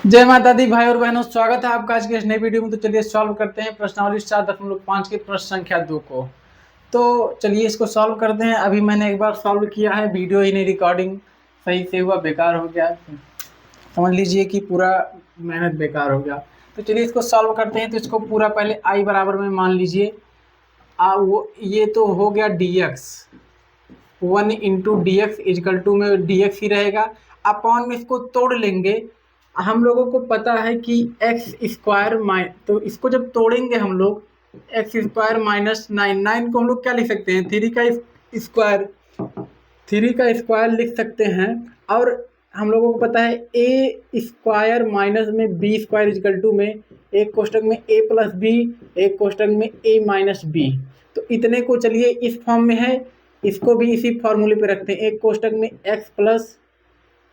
जय माता दी भाई और बहनों, स्वागत है आपका आज के इस नई वीडियो में। तो चलिए सॉल्व करते हैं प्रश्नावली 4.5 की प्रश्न संख्या 2 को। तो चलिए इसको सॉल्व करते हैं। अभी मैंने एक बार सॉल्व किया है, वीडियो ही नहीं रिकॉर्डिंग सही से हुआ, बेकार हो गया। समझ लीजिए कि पूरा मेहनत बेकार हो गया। तो चलिए इसको सॉल्व करते हैं। तो इसको पूरा पहले आई बराबर में मान लीजिए। वो ये तो हो गया dx, 1 into D X equal to में dx ही रहेगा। अपॉन में इसको तोड़ लेंगे। हम लोगों को पता है कि एक्स स्क्वायर तो इसको जब तोड़ेंगे हम लोग, एक्स स्क्वायर माइनस नाइन को हम लोग क्या लिख सकते हैं, थ्री का स्क्वायर लिख सकते हैं। और हम लोगों को पता है ए स्क्वायर माइनस में बी स्क्वायर इजकल टू में एक कोष्टक में ए प्लस बी, एक कोष्टक में ए माइनस बी। तो इतने को चलिए इस फॉर्म में है, इसको भी इसी फॉर्मूले पे रखते हैं। एक कोष्टक में एक्स प्लस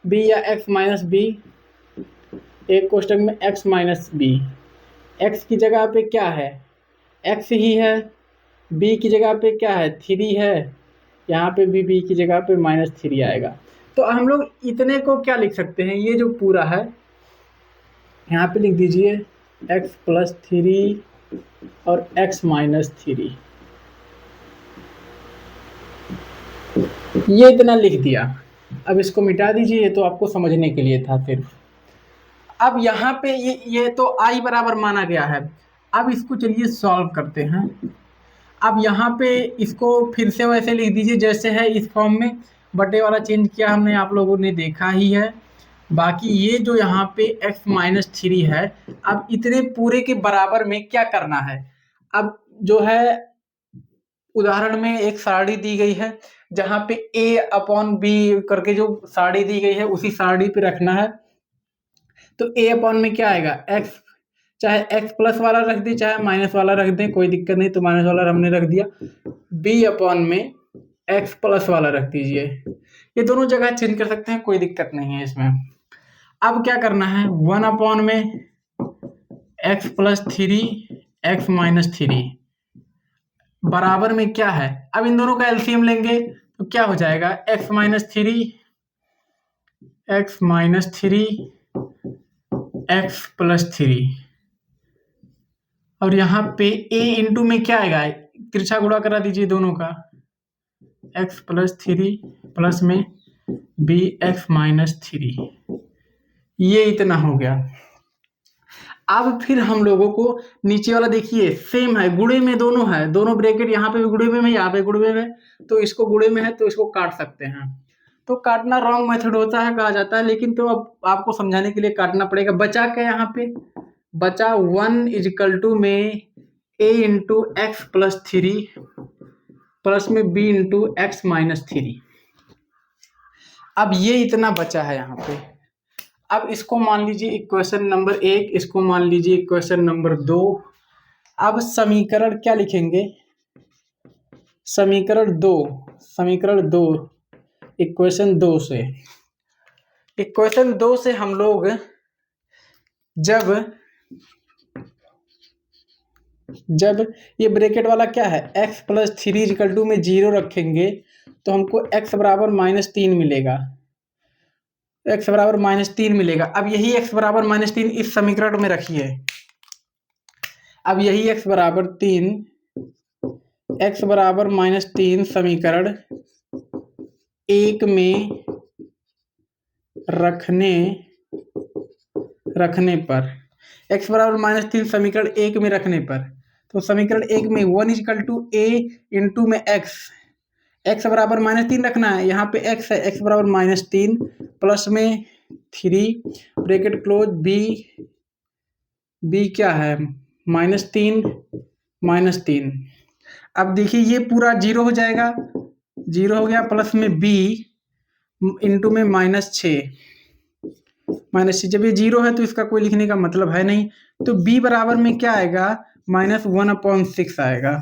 बी या एक्स माइनस बी, एक कोष्टक में x माइनस बी। एक्स की जगह पे क्या है, x ही है। b की जगह पे क्या है, 3 है। यहाँ पे भी b की जगह पे -3 आएगा। तो हम लोग इतने को क्या लिख सकते हैं, ये जो पूरा है यहाँ पे लिख दीजिए x प्लस 3 और x माइनस 3। ये इतना लिख दिया। अब इसको मिटा दीजिए, ये तो आपको समझने के लिए था सिर्फ। अब यहाँ पे ये तो आई बराबर माना गया है। अब इसको चलिए सॉल्व करते हैं। अब यहाँ पे इसको फिर से वैसे लिख दीजिए जैसे है इस फॉर्म में। बटे वाला चेंज किया हमने, आप लोगों ने देखा ही है। बाकी ये जो यहाँ पे x माइनस 3 है, अब इतने पूरे के बराबर में क्या करना है। अब जो है उदाहरण में एक सारणी दी गई है जहाँ पे a अपॉन बी करके जो सारणी दी गई है उसी सारणी पे रखना है। तो a अपॉन में क्या आएगा, x, चाहे x प्लस वाला रख दें चाहे माइनस वाला रख दें, कोई दिक्कत नहीं। तो माइनस वाला हमने रख दिया। b अपॉन में x प्लस वाला रख दीजिए। ये दोनों जगह चेंज कर सकते हैं, कोई दिक्कत नहीं है इसमें। अब क्या करना है, 1 अपॉन में x प्लस 3 x माइनस 3 बराबर में क्या है। अब इन दोनों का एलसीएम लेंगे तो क्या हो जाएगा, x माइनस 3 x प्लस 3। और यहाँ पे a इंटू में क्या आएगा, तिरछा गुणा करा दीजिए दोनों का, x प्लस 3 प्लस में b x माइनस 3। ये इतना हो गया। अब फिर हम लोगों को नीचे वाला देखिए सेम है, गुणे में दोनों है, दोनों ब्रैकेट यहाँ पे भी गुणे में है, यहाँ पे गुणे में है। तो इसको गुणे में है तो इसको काट सकते हैं। तो काटना रॉन्ग मेथड होता है कहा जाता है, लेकिन तो अब आपको समझाने के लिए काटना पड़ेगा। बचा क्या यहाँ पे, बचा 1 इजकल टू में a into x plus 3 plus में b इंटू एक्स माइनस 3। अब ये इतना बचा है यहाँ पे। अब इसको मान लीजिए इक्वेशन नंबर 1, इसको मान लीजिए इक्वेशन नंबर 2। अब समीकरण क्या लिखेंगे, समीकरण 2 इक्वेशन 2 से, इक्वेशन 2 से हम लोग जब ये ब्रैकेट वाला क्या है x प्लस 3 इक्वल टू में 0 रखेंगे तो हमको x बराबर -3 मिलेगा, x बराबर -3 मिलेगा। अब यही x बराबर -3 इस समीकरण में रखिए। अब यही x बराबर 3, x बराबर -3 समीकरण 1 में रखने पर, x बराबर -3 समीकरण 1 में रखने पर, तो समीकरण 1 में 1 इजकल टू a इंटू में x बराबर -3 रखना है। यहाँ पे x है, x बराबर -3 प्लस में 3 ब्रैकेट क्लोज, b क्या है -3। अब देखिए ये पूरा 0 हो जाएगा, 0 हो गया, प्लस में b इंटू में -6। जब ये 0 है तो इसका कोई लिखने का मतलब है नहीं। तो b बराबर में क्या आएगा, -1/6 आएगा।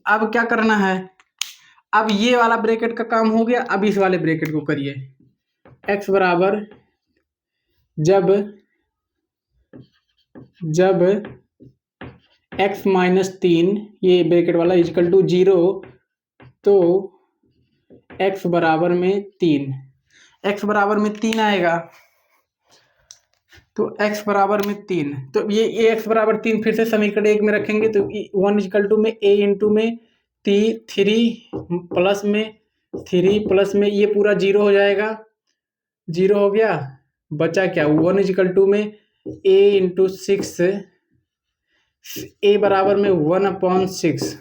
अब क्या करना है, अब ये वाला ब्रैकेट का काम हो गया। अब इस वाले ब्रैकेट को करिए, x बराबर जब x -3 ये ब्रैकेट वाला इजकल टू 0 तो x बराबर में 3 आएगा। तो x बराबर में 3, तो ये x बराबर 3 फिर से समीकरण 1 में रखेंगे तो 1 इक्वल टू में a इंटू में 3 प्लस में 3 प्लस में ये पूरा 0 हो जाएगा, 0 हो गया, बचा क्या 1 इक्वल टू में a इंटू 6, a बराबर में 1/6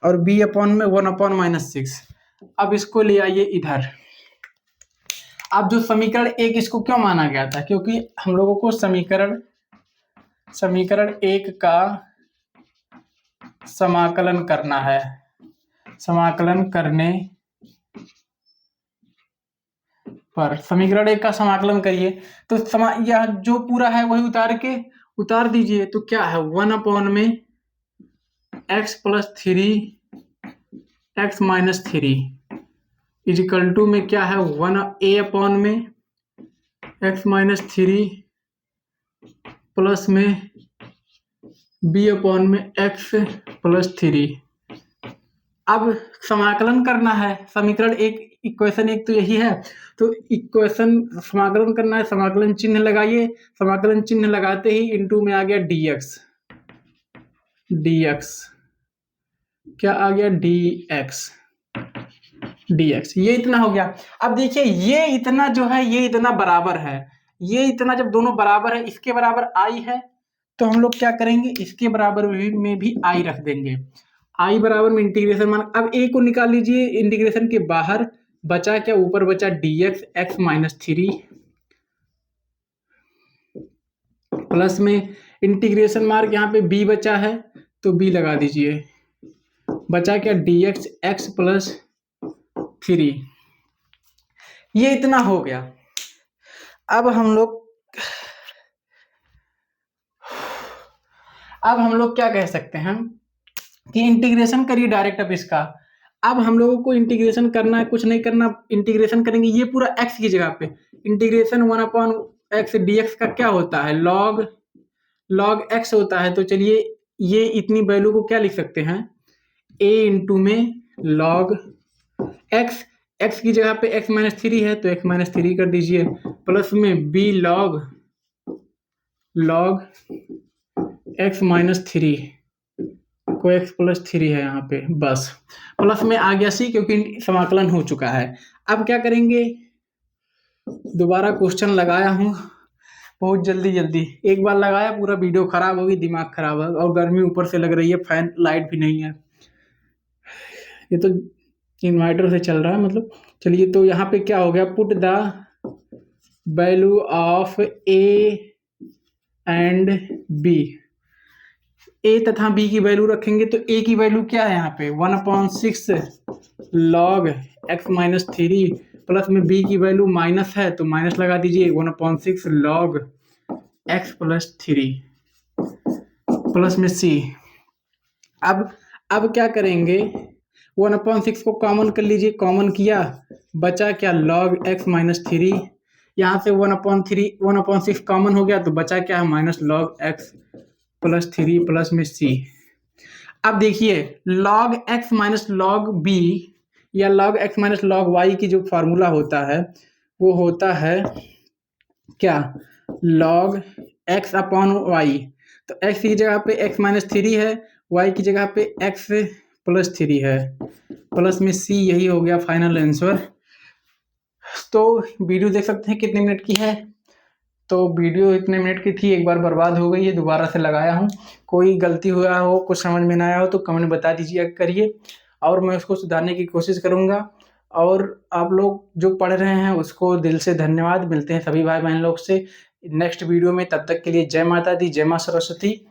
और b अपॉन में 1/-6। अब इसको ले आइए इधर। अब जो समीकरण 1 इसको क्यों माना गया था, क्योंकि हम लोगों को समीकरण 1 का समाकलन करना है। समाकलन करने पर समीकरण 1 का समाकलन करिए तो यह जो पूरा है वही उतार दीजिए, तो क्या है 1/में x plus 3 x minus 3 equal to में क्या है 1a अपॉन में x माइनस 3 प्लस में b अपॉन में x प्लस 3। अब समाकलन करना है, समीकरण 1 इक्वेशन 1 तो यही है, तो इक्वेशन समाकलन करना है, समाकलन चिन्ह लगाइए, समाकलन चिन्ह लगाते ही इनटू में आ गया dx, क्या आ गया dx, ये इतना हो गया। अब देखिए ये इतना जो है ये इतना बराबर है, ये इतना जब दोनों बराबर है, इसके बराबर i है तो हम लोग क्या करेंगे इसके बराबर में भी i रख देंगे। i बराबर में इंटीग्रेशन मान, अब a को निकाल लीजिए इंटीग्रेशन के बाहर, बचा क्या ऊपर बचा dx x माइनस 3 प्लस में इंटीग्रेशन मार्क यहाँ पे b बचा है तो b लगा दीजिए, बचा क्या dx x प्लस 3, ये इतना हो गया। अब हम लोग क्या कह सकते हैं कि इंटीग्रेशन करिए डायरेक्ट अब इसका। अब हम लोगों को इंटीग्रेशन करना है, कुछ नहीं करना, इंटीग्रेशन करेंगे ये पूरा x की जगह पे इंटीग्रेशन 1/x dx का क्या होता है log x होता है, तो चलिए ये इतनी वैल्यू को क्या लिख सकते हैं a इंटू में log x की जगह पे x माइनस 3 है तो x माइनस 3 कर दीजिए, प्लस में b log x माइनस 3 को x प्लस 3 है यहाँ पे, बस प्लस में आ गया c क्योंकि समाकलन हो चुका है। अब क्या करेंगे, दोबारा क्वेश्चन लगाया हूँ बहुत जल्दी, एक बार लगाया पूरा वीडियो खराब होगी, दिमाग खराब है, और गर्मी ऊपर से लग रही है, फैन लाइट भी नहीं है, ये तो इन्वर्टर से चल रहा है मतलब। चलिए तो यहाँ पे क्या हो गया, put the value of a and b, a तथा b की वैल्यू रखेंगे तो a की वैल्यू क्या है यहाँ पे 1/6 log x माइनस 3 प्लस में b की वैल्यू माइनस है तो माइनस लगा दीजिए 1/6 log x प्लस 3 प्लस में c। अब क्या करेंगे 1/6 को कॉमन कर लीजिए, कॉमन किया बचा क्या log x माइनस 3, यहाँ से 1/6 कॉमन हो गया तो बचा क्या है minus log x plus 3 plus में c। अब देखिए log x minus log b या log x minus log y की जो फार्मूला होता है वो होता है क्या log x अपॉन y, तो x की जगह पे x माइनस 3 है, y की जगह पे x प्लस 3 है, प्लस में c, यही हो गया फाइनल आंसर। तो वीडियो देख सकते हैं कितने मिनट की है, तो वीडियो इतने मिनट की थी, एक बार बर्बाद हो गई है, दोबारा से लगाया हूँ, कोई गलती हुआ हो कुछ समझ में ना आया हो तो कमेंट बता दीजिए करिए और मैं उसको सुधारने की कोशिश करूँगा। और आप लोग जो पढ़ रहे हैं उसको दिल से धन्यवाद, मिलते हैं सभी भाई बहन लोग से नेक्स्ट वीडियो में, तब तक के लिए जय माता दी, जय माँ सरस्वती।